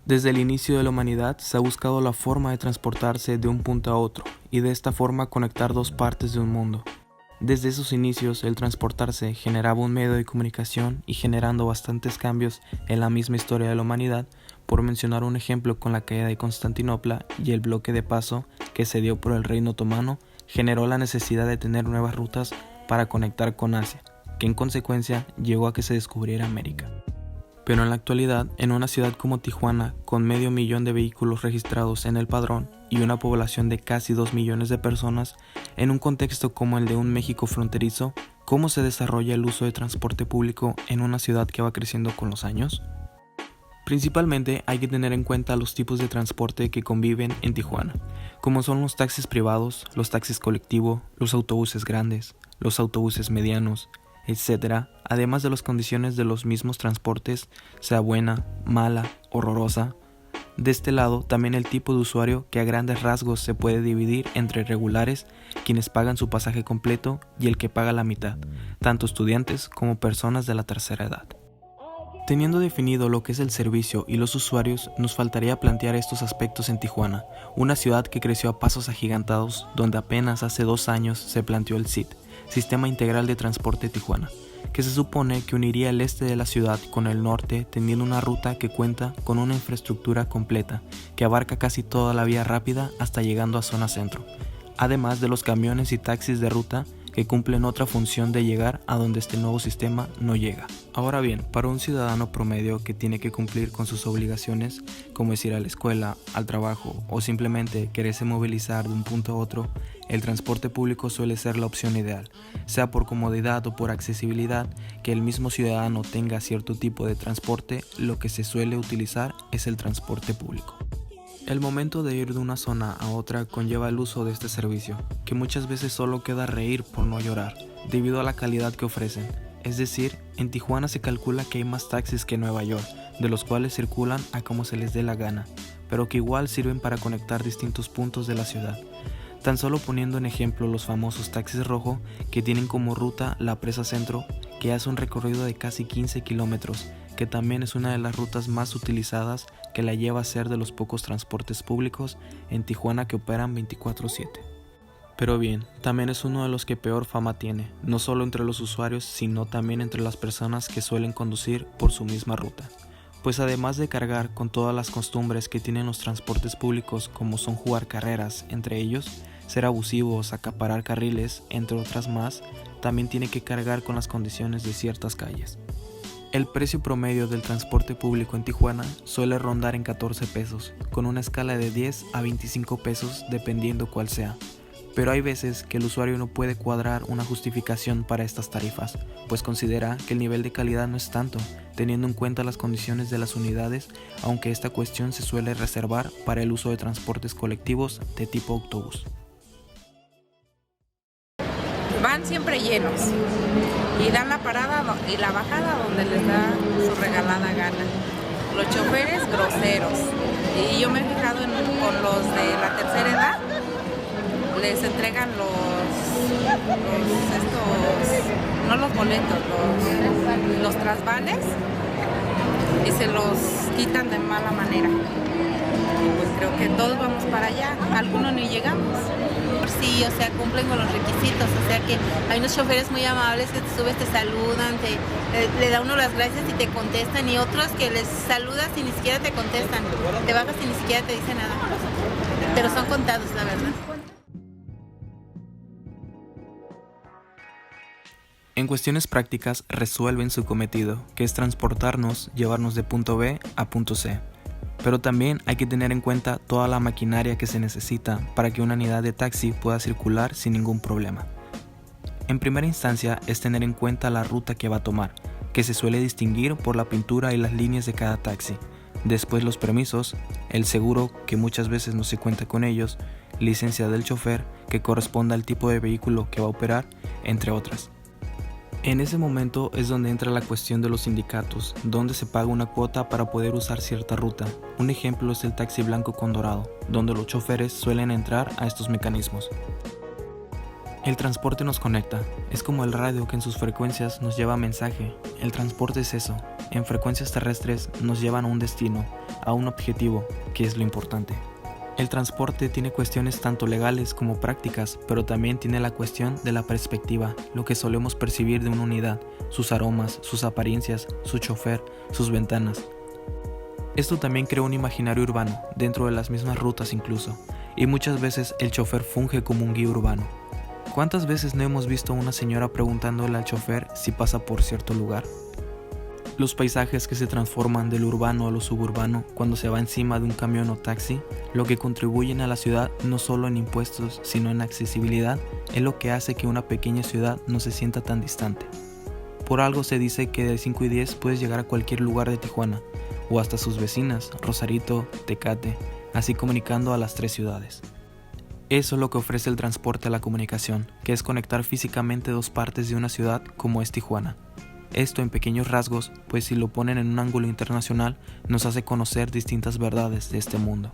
Desde el inicio de la humanidad se ha buscado la forma de transportarse de un punto a otro y de esta forma conectar dos partes de un mundo. Desde esos inicios el transportarse generaba un medio de comunicación y generando bastantes cambios en la misma historia de la humanidad, por mencionar un ejemplo con la caída de Constantinopla y el bloque de paso que se dio por el reino otomano, generó la necesidad de tener nuevas rutas para conectar con Asia, que en consecuencia llegó a que se descubriera América. Pero en la actualidad, en una ciudad como Tijuana, con 500,000 de vehículos registrados en el padrón y una población de casi 2 millones de personas, en un contexto como el de un México fronterizo, ¿cómo se desarrolla el uso de transporte público en una ciudad que va creciendo con los años? Principalmente hay que tener en cuenta los tipos de transporte que conviven en Tijuana, como son los taxis privados, los taxis colectivo, los autobuses grandes, los autobuses medianos, etc., además de las condiciones de los mismos transportes, sea buena, mala, horrorosa. De este lado, también el tipo de usuario, que a grandes rasgos se puede dividir entre regulares, quienes pagan su pasaje completo, y el que paga la mitad, tanto estudiantes como personas de la tercera edad. Teniendo definido lo que es el servicio y los usuarios, nos faltaría plantear estos aspectos en Tijuana, una ciudad que creció a pasos agigantados, donde apenas hace 2 años se planteó el SIT, Sistema Integral de Transporte Tijuana, que se supone que uniría el este de la ciudad con el norte, teniendo una ruta que cuenta con una infraestructura completa, que abarca casi toda la vía rápida hasta llegando a zona centro, además de los camiones y taxis de ruta que cumplen otra función de llegar a donde este nuevo sistema no llega. Ahora bien, para un ciudadano promedio que tiene que cumplir con sus obligaciones, como es ir a la escuela, al trabajo o simplemente quererse movilizar de un punto a otro, el transporte público suele ser la opción ideal, sea por comodidad o por accesibilidad, que el mismo ciudadano tenga cierto tipo de transporte. Lo que se suele utilizar es el transporte público. El momento de ir de una zona a otra conlleva el uso de este servicio, que muchas veces solo queda reír por no llorar, debido a la calidad que ofrecen. Es decir, en Tijuana se calcula que hay más taxis que en Nueva York, de los cuales circulan a como se les dé la gana, pero que igual sirven para conectar distintos puntos de la ciudad. Tan solo poniendo en ejemplo los famosos taxis rojo, que tienen como ruta la Presa Centro, que hace un recorrido de casi 15 kilómetros, que también es una de las rutas más utilizadas, que la lleva a ser de los pocos transportes públicos en Tijuana que operan 24/7. Pero bien, también es uno de los que peor fama tiene, no solo entre los usuarios, sino también entre las personas que suelen conducir por su misma ruta. Pues además de cargar con todas las costumbres que tienen los transportes públicos, como son jugar carreras entre ellos, ser abusivos, acaparar carriles, entre otras más, también tiene que cargar con las condiciones de ciertas calles. El precio promedio del transporte público en Tijuana suele rondar en 14 pesos, con una escala de 10 a 25 pesos dependiendo cuál sea. Pero hay veces que el usuario no puede cuadrar una justificación para estas tarifas, pues considera que el nivel de calidad no es tanto, teniendo en cuenta las condiciones de las unidades, aunque esta cuestión se suele reservar para el uso de transportes colectivos de tipo autobús. Van siempre llenos y dan la parada y la bajada donde les da su regalada gana. Los choferes groseros, y yo me he fijado con los de la tercera edad, les entregan no los boletos, los trasvales, y se los quitan de mala manera. Y pues creo que todos vamos para allá, algunos ni llegamos. Sí, o sea, cumplen con los requisitos, o sea que hay unos choferes muy amables que te subes, te saludan, le da uno las gracias y te contestan, y otros que les saludas y ni siquiera te contestan, te bajas y ni siquiera te dicen nada, pero son contados, la verdad. En cuestiones prácticas resuelven su cometido, que es transportarnos, llevarnos de punto B a punto C. Pero también hay que tener en cuenta toda la maquinaria que se necesita para que una unidad de taxi pueda circular sin ningún problema. En primera instancia es tener en cuenta la ruta que va a tomar, que se suele distinguir por la pintura y las líneas de cada taxi. Después los permisos, el seguro, que muchas veces no se cuenta con ellos, licencia del chofer, que corresponda al tipo de vehículo que va a operar, entre otras. En ese momento es donde entra la cuestión de los sindicatos, donde se paga una cuota para poder usar cierta ruta. Un ejemplo es el taxi blanco con dorado, donde los choferes suelen entrar a estos mecanismos. El transporte nos conecta, es como el radio que en sus frecuencias nos lleva mensaje. El transporte es eso, en frecuencias terrestres nos llevan a un destino, a un objetivo, que es lo importante. El transporte tiene cuestiones tanto legales como prácticas, pero también tiene la cuestión de la perspectiva, lo que solemos percibir de una unidad, sus aromas, sus apariencias, su chofer, sus ventanas. Esto también crea un imaginario urbano, dentro de las mismas rutas incluso, y muchas veces el chofer funge como un guía urbano. ¿Cuántas veces no hemos visto a una señora preguntándole al chofer si pasa por cierto lugar? Los paisajes que se transforman del urbano a lo suburbano cuando se va encima de un camión o taxi, lo que contribuyen a la ciudad no solo en impuestos sino en accesibilidad, es lo que hace que una pequeña ciudad no se sienta tan distante. Por algo se dice que de 5 y 10 puedes llegar a cualquier lugar de Tijuana, o hasta sus vecinas, Rosarito, Tecate, así comunicando a las 3 ciudades. Eso es lo que ofrece el transporte a la comunicación, que es conectar físicamente 2 partes de una ciudad como es Tijuana. Esto en pequeños rasgos, pues si lo ponen en un ángulo internacional, nos hace conocer distintas verdades de este mundo.